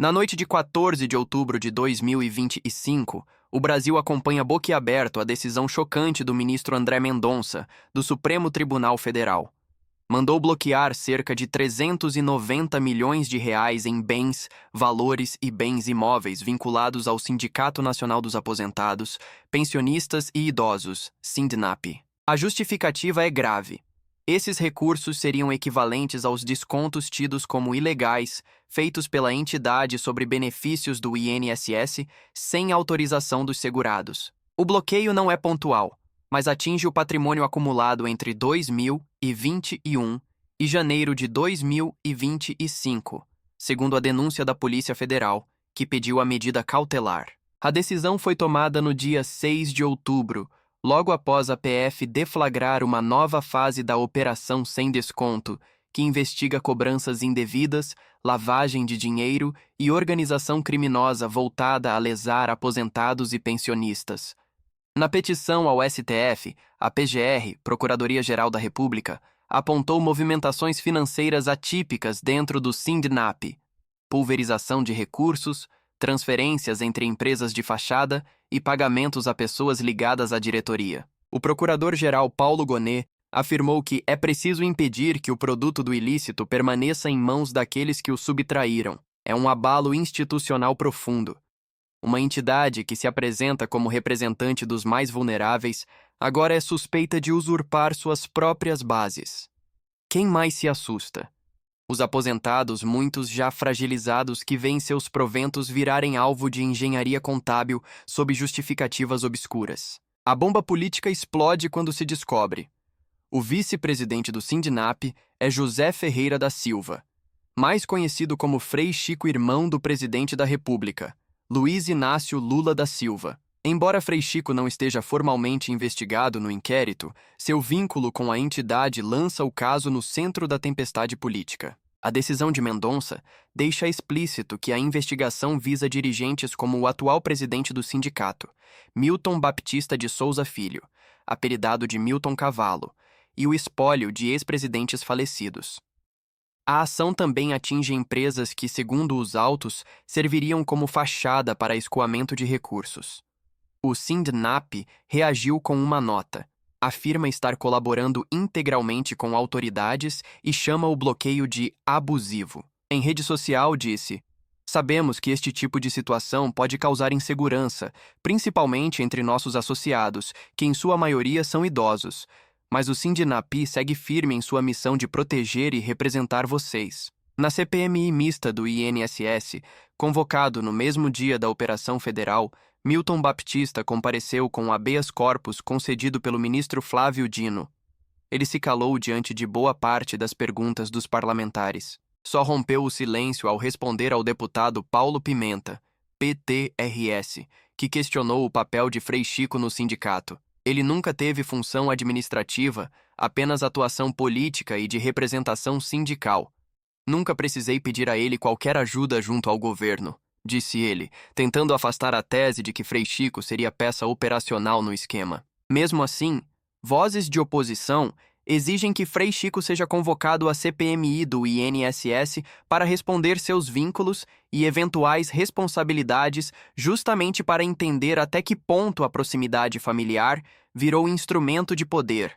Na noite de 14 de outubro de 2025, o Brasil acompanha boquiaberto a decisão chocante do ministro André Mendonça, do Supremo Tribunal Federal. Mandou bloquear cerca de 390 milhões de reais em bens, valores e bens imóveis vinculados ao Sindicato Nacional dos Aposentados, Pensionistas e Idosos, SINDNAP. A justificativa é grave. Esses recursos seriam equivalentes aos descontos tidos como ilegais, feitos pela entidade sobre benefícios do INSS sem autorização dos segurados. O bloqueio não é pontual, mas atinge o patrimônio acumulado entre 2021 e janeiro de 2025, segundo a denúncia da Polícia Federal, que pediu a medida cautelar. A decisão foi tomada no dia 6 de outubro, logo após a PF deflagrar uma nova fase da Operação Sem Desconto, que investiga cobranças indevidas, lavagem de dinheiro e organização criminosa voltada a lesar aposentados e pensionistas. Na petição ao STF, a PGR, Procuradoria-Geral da República, apontou movimentações financeiras atípicas dentro do SINDNAP, pulverização de recursos, transferências entre empresas de fachada e pagamentos a pessoas ligadas à diretoria. O procurador-geral Paulo Gonet afirmou que é preciso impedir que o produto do ilícito permaneça em mãos daqueles que o subtraíram. É um abalo institucional profundo. Uma entidade que se apresenta como representante dos mais vulneráveis agora é suspeita de usurpar suas próprias bases. Quem mais se assusta? Os aposentados, muitos já fragilizados, que veem seus proventos virarem alvo de engenharia contábil sob justificativas obscuras. A bomba política explode quando se descobre. O vice-presidente do SINDNAP é José Ferreira da Silva, mais conhecido como Frei Chico, irmão do presidente da República, Luiz Inácio Lula da Silva. Embora Frei Chico não esteja formalmente investigado no inquérito, seu vínculo com a entidade lança o caso no centro da tempestade política. A decisão de Mendonça deixa explícito que a investigação visa dirigentes como o atual presidente do sindicato, Milton Baptista de Souza Filho, apelidado de Milton Cavalo, e o espólio de ex-presidentes falecidos. A ação também atinge empresas que, segundo os autos, serviriam como fachada para escoamento de recursos. O SINDNAP reagiu com uma nota. Afirma estar colaborando integralmente com autoridades e chama o bloqueio de abusivo. Em rede social, disse: "Sabemos que este tipo de situação pode causar insegurança, principalmente entre nossos associados, que em sua maioria são idosos. Mas o SINDNAP segue firme em sua missão de proteger e representar vocês." Na CPMI mista do INSS, convocado no mesmo dia da Operação Federal, Milton Baptista compareceu com o habeas corpus concedido pelo ministro Flávio Dino. Ele se calou diante de boa parte das perguntas dos parlamentares. Só rompeu o silêncio ao responder ao deputado Paulo Pimenta, PTRS, que questionou o papel de Frei Chico no sindicato. Ele nunca teve função administrativa, apenas atuação política e de representação sindical. "Nunca precisei pedir a ele qualquer ajuda junto ao governo", disse ele, tentando afastar a tese de que Frei Chico seria peça operacional no esquema. Mesmo assim, vozes de oposição exigem que Frei Chico seja convocado à CPMI do INSS para responder seus vínculos e eventuais responsabilidades, justamente para entender até que ponto a proximidade familiar virou instrumento de poder.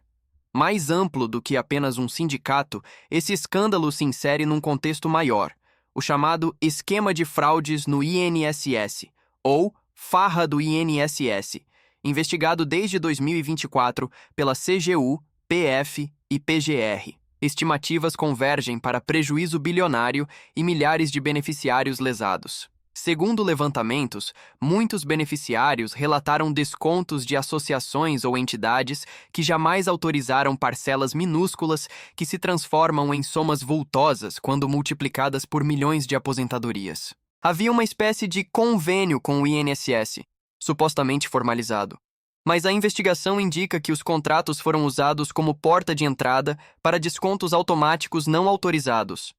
Mais amplo do que apenas um sindicato, esse escândalo se insere num contexto maior, o chamado esquema de fraudes no INSS, ou farra do INSS, investigado desde 2024 pela CGU, PF e PGR. Estimativas convergem para prejuízo bilionário e milhares de beneficiários lesados. Segundo levantamentos, muitos beneficiários relataram descontos de associações ou entidades que jamais autorizaram parcelas minúsculas que se transformam em somas vultosas quando multiplicadas por milhões de aposentadorias. Havia uma espécie de convênio com o INSS, supostamente formalizado. Mas a investigação indica que os contratos foram usados como porta de entrada para descontos automáticos não autorizados.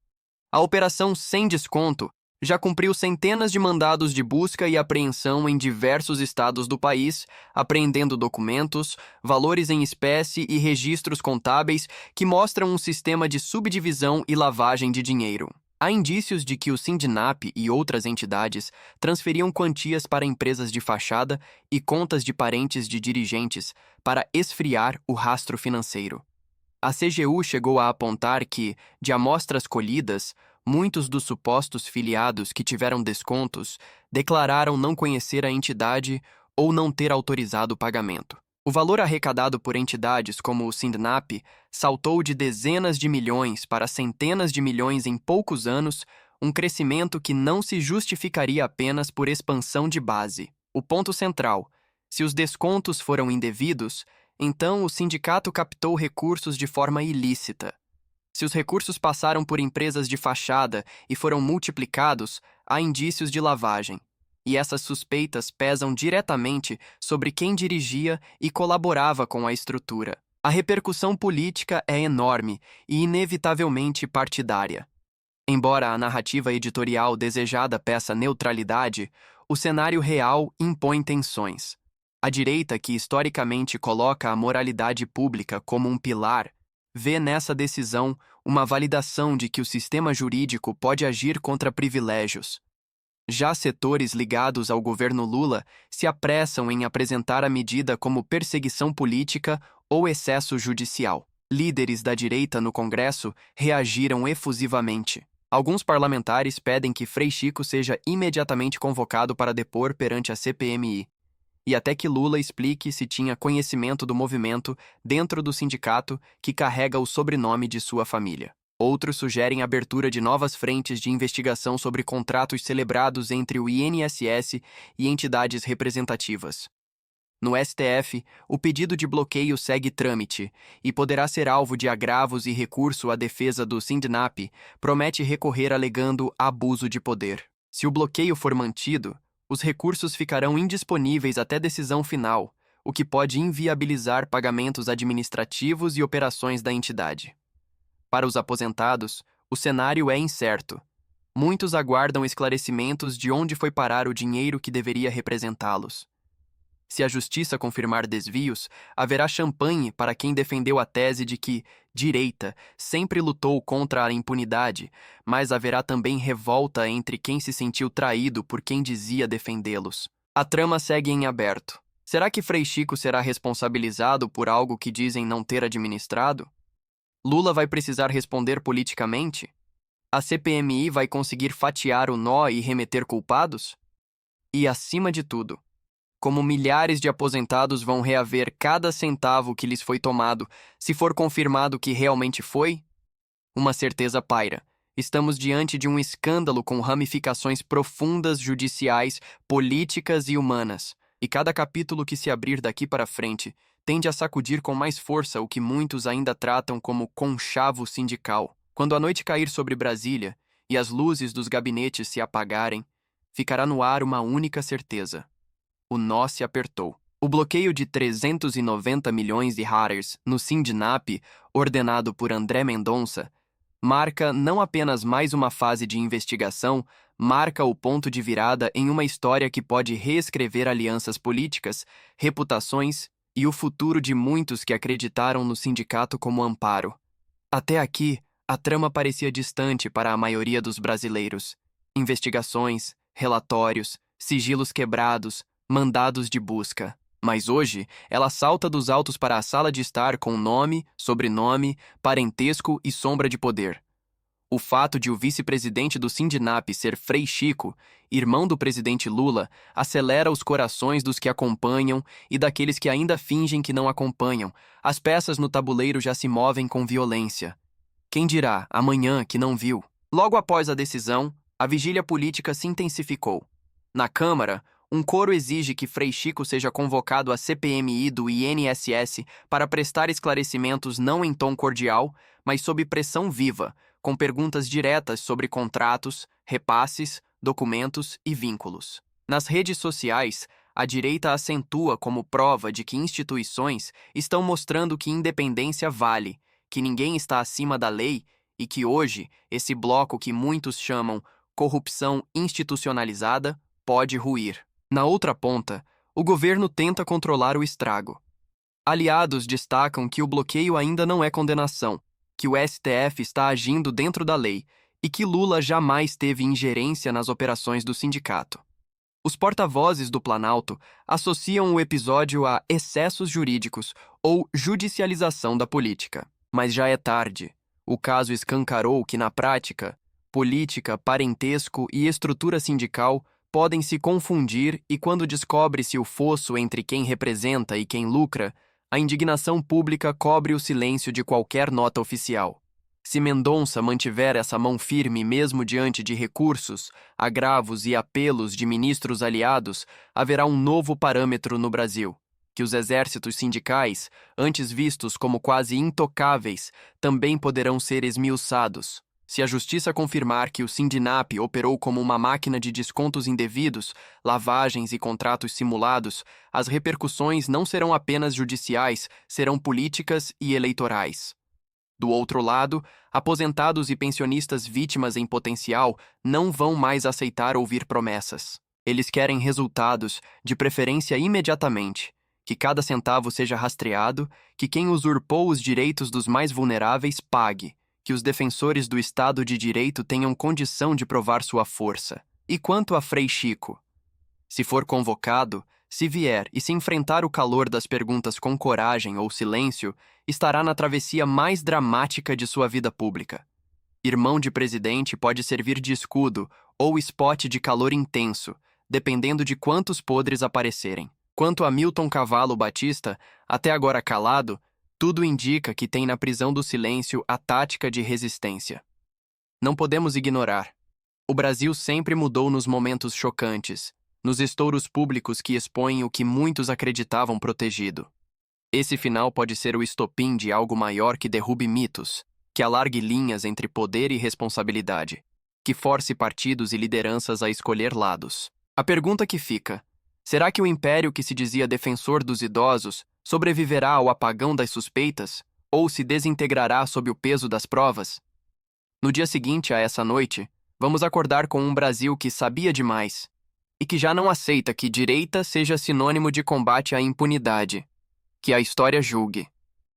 A operação Sem Desconto já cumpriu centenas de mandados de busca e apreensão em diversos estados do país, apreendendo documentos, valores em espécie e registros contábeis que mostram um sistema de subdivisão e lavagem de dinheiro. Há indícios de que o Sindinap e outras entidades transferiam quantias para empresas de fachada e contas de parentes de dirigentes para esfriar o rastro financeiro. A CGU chegou a apontar que, de amostras colhidas, muitos dos supostos filiados que tiveram descontos declararam não conhecer a entidade ou não ter autorizado o pagamento. O valor arrecadado por entidades como o Sindinap saltou de dezenas de milhões para centenas de milhões em poucos anos, um crescimento que não se justificaria apenas por expansão de base. O ponto central: se os descontos foram indevidos, então o sindicato captou recursos de forma ilícita. Se os recursos passaram por empresas de fachada e foram multiplicados, há indícios de lavagem. E essas suspeitas pesam diretamente sobre quem dirigia e colaborava com a estrutura. A repercussão política é enorme e inevitavelmente partidária. Embora a narrativa editorial desejada peça neutralidade, o cenário real impõe tensões. A direita, que historicamente coloca a moralidade pública como um pilar, vê nessa decisão uma validação de que o sistema jurídico pode agir contra privilégios. Já setores ligados ao governo Lula se apressam em apresentar a medida como perseguição política ou excesso judicial. Líderes da direita no Congresso reagiram efusivamente. Alguns parlamentares pedem que Frei Chico seja imediatamente convocado para depor perante a CPMI, e até que Lula explique se tinha conhecimento do movimento dentro do sindicato que carrega o sobrenome de sua família. Outros sugerem a abertura de novas frentes de investigação sobre contratos celebrados entre o INSS e entidades representativas. No STF, o pedido de bloqueio segue trâmite e poderá ser alvo de agravos, e recurso à defesa do Sindinap promete recorrer alegando abuso de poder. Se o bloqueio for mantido, os recursos ficarão indisponíveis até decisão final, o que pode inviabilizar pagamentos administrativos e operações da entidade. Para os aposentados, o cenário é incerto. Muitos aguardam esclarecimentos de onde foi parar o dinheiro que deveria representá-los. Se a justiça confirmar desvios, haverá champanhe para quem defendeu a tese de que direita sempre lutou contra a impunidade, mas haverá também revolta entre quem se sentiu traído por quem dizia defendê-los. A trama segue em aberto. Será que Frei Chico será responsabilizado por algo que dizem não ter administrado? Lula vai precisar responder politicamente? A CPMI vai conseguir fatiar o nó e remeter culpados? E, acima de tudo, como milhares de aposentados vão reaver cada centavo que lhes foi tomado, se for confirmado que realmente foi? Uma certeza paira: estamos diante de um escândalo com ramificações profundas judiciais, políticas e humanas, e cada capítulo que se abrir daqui para frente tende a sacudir com mais força o que muitos ainda tratam como conchavo sindical. Quando a noite cair sobre Brasília e as luzes dos gabinetes se apagarem, ficará no ar uma única certeza: o nó se apertou. O bloqueio de 390 milhões de reais no Sindinap, ordenado por André Mendonça, marca não apenas mais uma fase de investigação, marca o ponto de virada em uma história que pode reescrever alianças políticas, reputações e o futuro de muitos que acreditaram no sindicato como amparo. Até aqui, a trama parecia distante para a maioria dos brasileiros. Investigações, relatórios, sigilos quebrados, mandados de busca. Mas hoje, ela salta dos autos para a sala de estar com nome, sobrenome, parentesco e sombra de poder. O fato de o vice-presidente do Sindinap ser Frei Chico, irmão do presidente Lula, acelera os corações dos que acompanham e daqueles que ainda fingem que não acompanham. As peças no tabuleiro já se movem com violência. Quem dirá, amanhã, que não viu? Logo após a decisão, a vigília política se intensificou. Na Câmara, um coro exige que Frei Chico seja convocado à CPMI do INSS para prestar esclarecimentos não em tom cordial, mas sob pressão viva, com perguntas diretas sobre contratos, repasses, documentos e vínculos. Nas redes sociais, a direita acentua como prova de que instituições estão mostrando que independência vale, que ninguém está acima da lei e que hoje esse bloco que muitos chamam corrupção institucionalizada pode ruir. Na outra ponta, o governo tenta controlar o estrago. Aliados destacam que o bloqueio ainda não é condenação, que o STF está agindo dentro da lei e que Lula jamais teve ingerência nas operações do sindicato. Os porta-vozes do Planalto associam o episódio a excessos jurídicos ou judicialização da política. Mas já é tarde. O caso escancarou que, na prática, política, parentesco e estrutura sindical podem se confundir e, quando descobre-se o fosso entre quem representa e quem lucra, a indignação pública cobre o silêncio de qualquer nota oficial. Se Mendonça mantiver essa mão firme mesmo diante de recursos, agravos e apelos de ministros aliados, haverá um novo parâmetro no Brasil, que os exércitos sindicais, antes vistos como quase intocáveis, também poderão ser esmiuçados. Se a justiça confirmar que o Sindinap operou como uma máquina de descontos indevidos, lavagens e contratos simulados, as repercussões não serão apenas judiciais, serão políticas e eleitorais. Do outro lado, aposentados e pensionistas vítimas em potencial não vão mais aceitar ouvir promessas. Eles querem resultados, de preferência imediatamente, que cada centavo seja rastreado, que quem usurpou os direitos dos mais vulneráveis pague, que os defensores do Estado de Direito tenham condição de provar sua força. E quanto a Frei Chico? Se for convocado, se vier e se enfrentar o calor das perguntas com coragem ou silêncio, estará na travessia mais dramática de sua vida pública. Irmão de presidente pode servir de escudo ou spot de calor intenso, dependendo de quantos podres aparecerem. Quanto a Milton Cavalo Batista, até agora calado, tudo indica que tem na prisão do silêncio a tática de resistência. Não podemos ignorar. O Brasil sempre mudou nos momentos chocantes, nos estouros públicos que expõem o que muitos acreditavam protegido. Esse final pode ser o estopim de algo maior que derrube mitos, que alargue linhas entre poder e responsabilidade, que force partidos e lideranças a escolher lados. A pergunta que fica: será que o império que se dizia defensor dos idosos sobreviverá ao apagão das suspeitas ou se desintegrará sob o peso das provas? No dia seguinte a essa noite, vamos acordar com um Brasil que sabia demais e que já não aceita que direita seja sinônimo de combate à impunidade. Que a história julgue.